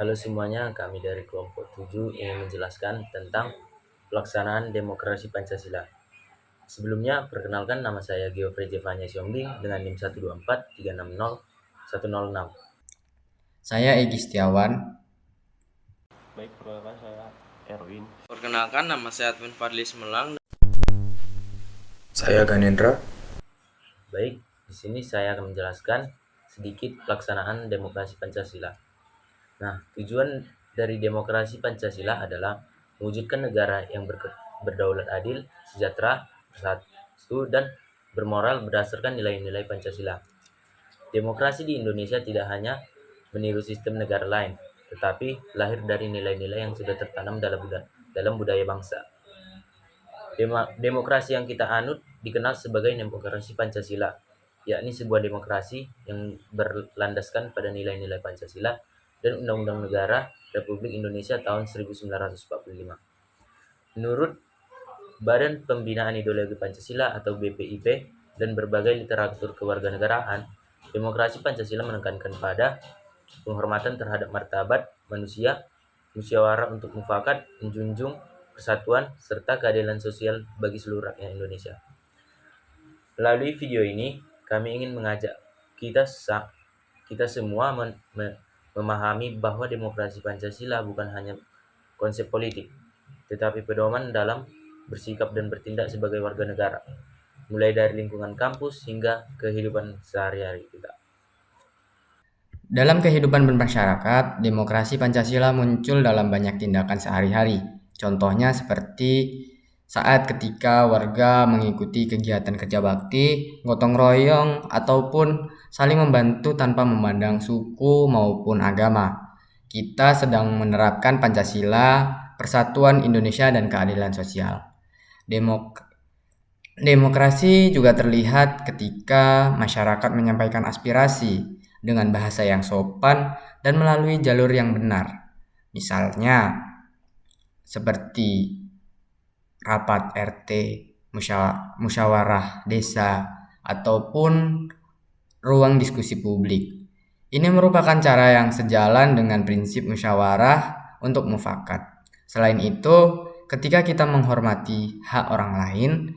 Halo semuanya, kami dari kelompok 7 ingin menjelaskan tentang pelaksanaan demokrasi Pancasila. Sebelumnya, perkenalkan nama saya Geoffrey Jevanya Siombing dengan NIM 124360106. Saya Egy Setiawan. Baik, perkenalkan saya Erwin. Perkenalkan, nama saya Advin Fadli Semelang. Saya Ganendra. Baik, di sini saya akan menjelaskan sedikit pelaksanaan demokrasi Pancasila. Nah, tujuan dari demokrasi Pancasila adalah mewujudkan negara yang berdaulat adil, sejahtera, bersatu, dan bermoral berdasarkan nilai-nilai Pancasila. Demokrasi di Indonesia tidak hanya meniru sistem negara lain, tetapi lahir dari nilai-nilai yang sudah tertanam dalam budaya bangsa. Demokrasi yang kita anut dikenal sebagai demokrasi Pancasila, yakni sebuah demokrasi yang berlandaskan pada nilai-nilai Pancasila dan Undang-Undang Negara Republik Indonesia tahun 1945. Menurut Badan Pembinaan Ideologi Pancasila atau BPIP dan berbagai literatur kewarganegaraan, demokrasi Pancasila menekankan pada penghormatan terhadap martabat manusia, musyawarah untuk mufakat, menjunjung persatuan, serta keadilan sosial bagi seluruh rakyat Indonesia. Melalui video ini, kami ingin mengajak kita semua memahami bahwa demokrasi Pancasila bukan hanya konsep politik, tetapi pedoman dalam bersikap dan bertindak sebagai warga negara, mulai dari lingkungan kampus hingga kehidupan sehari-hari kita. Dalam kehidupan bermasyarakat, demokrasi Pancasila muncul dalam banyak tindakan sehari-hari. Contohnya seperti saat ketika warga mengikuti kegiatan kerja bakti, gotong royong, ataupun saling membantu tanpa memandang suku maupun agama. Kita sedang menerapkan Pancasila, persatuan Indonesia, dan keadilan sosial. Demokrasi juga terlihat ketika masyarakat menyampaikan aspirasi dengan bahasa yang sopan dan melalui jalur yang benar. Misalnya, seperti rapat RT, musyawarah desa, ataupun ruang diskusi publik. Ini merupakan cara yang sejalan dengan prinsip musyawarah untuk mufakat. Selain itu, ketika kita menghormati hak orang lain,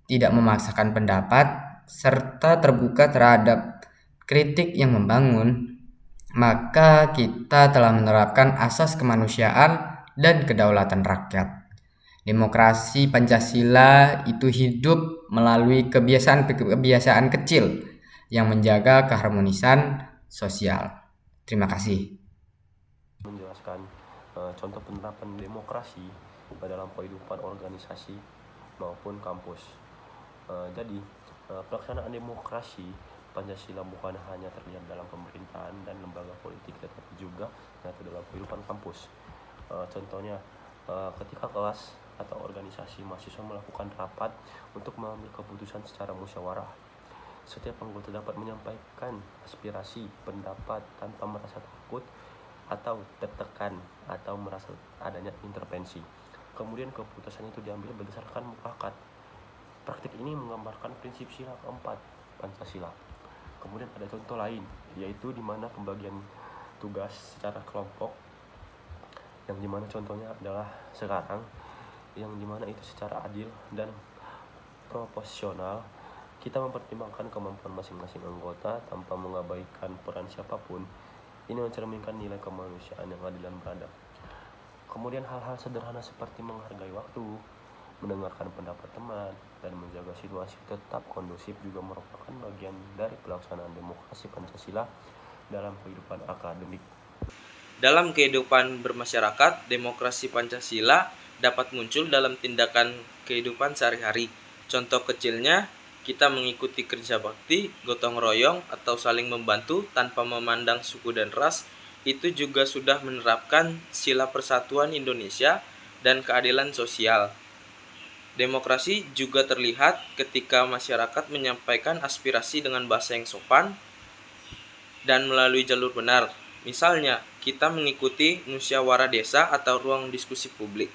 tidak memaksakan pendapat, serta terbuka terhadap kritik yang membangun, maka kita telah menerapkan asas kemanusiaan dan kedaulatan rakyat. Demokrasi Pancasila itu hidup melalui kebiasaan kecil yang menjaga keharmonisan sosial. Terima kasih. Menjelaskan contoh penerapan demokrasi dalam kehidupan organisasi maupun kampus. Jadi, pelaksanaan demokrasi Pancasila bukan hanya terlihat dalam pemerintahan dan lembaga politik, tetapi juga nyata dalam kehidupan kampus. Contohnya, ketika kelas atau organisasi mahasiswa melakukan rapat untuk mengambil keputusan secara musyawarah, setiap anggota dapat menyampaikan aspirasi, pendapat tanpa merasa takut atau tertekan atau merasa adanya intervensi. Kemudian keputusan itu diambil berdasarkan mufakat. Praktik ini menggambarkan prinsip sila keempat Pancasila. Kemudian ada contoh lain, yaitu di mana pembagian tugas secara kelompok, yang dimana contohnya adalah sekarang, yang dimana itu secara adil dan proporsional. Kita mempertimbangkan kemampuan masing-masing anggota tanpa mengabaikan peran siapapun. Ini mencerminkan nilai kemanusiaan yang adil dan beradab. Kemudian hal-hal sederhana seperti menghargai waktu, mendengarkan pendapat teman, dan menjaga situasi tetap kondusif juga merupakan bagian dari pelaksanaan demokrasi Pancasila dalam kehidupan akademik. Dalam kehidupan bermasyarakat, demokrasi Pancasila dapat muncul dalam tindakan kehidupan sehari-hari. Contoh kecilnya, kita mengikuti kerja bakti, gotong royong, atau saling membantu tanpa memandang suku dan ras. Itu juga sudah menerapkan sila persatuan Indonesia dan keadilan sosial. Demokrasi juga terlihat ketika masyarakat menyampaikan aspirasi dengan bahasa yang sopan dan melalui jalur benar. Misalnya, kita mengikuti musyawarah desa atau ruang diskusi publik.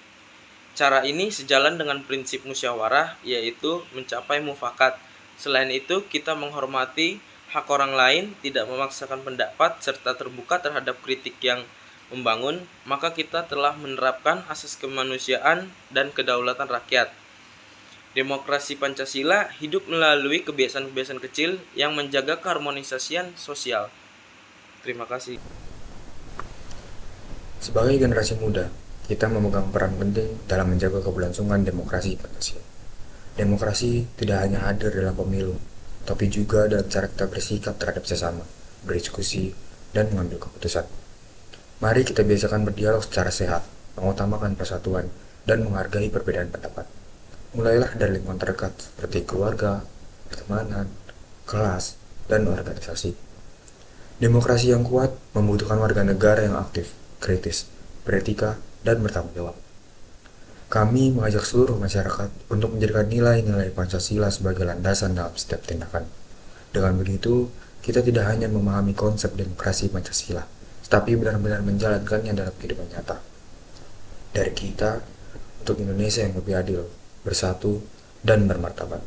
Cara ini sejalan dengan prinsip musyawarah, yaitu mencapai mufakat. Selain itu, kita menghormati hak orang lain, tidak memaksakan pendapat, serta terbuka terhadap kritik yang membangun, maka kita telah menerapkan asas kemanusiaan dan kedaulatan rakyat. Demokrasi Pancasila hidup melalui kebiasaan-kebiasaan kecil yang menjaga keharmonisasian sosial. Terima kasih. Sebagai generasi muda, kita memegang peran penting dalam menjaga keberlangsungan demokrasi Pancasila. Demokrasi tidak hanya hadir dalam pemilu, tapi juga dalam cara kita bersikap terhadap sesama, berdiskusi, dan mengambil keputusan. Mari kita biasakan berdialog secara sehat, mengutamakan persatuan, dan menghargai perbedaan pendapat. Mulailah dari lingkungan terdekat seperti keluarga, pertemanan, kelas, dan organisasi. Demokrasi yang kuat membutuhkan warga negara yang aktif, kritis, beretika, dan bertanggung jawab. Kami mengajak seluruh masyarakat untuk menjadikan nilai-nilai Pancasila sebagai landasan dalam setiap tindakan. Dengan begitu, kita tidak hanya memahami konsep demokrasi Pancasila, tetapi benar-benar menjalankannya dalam kehidupan nyata. Dari kita, untuk Indonesia yang lebih adil, bersatu, dan bermartabat.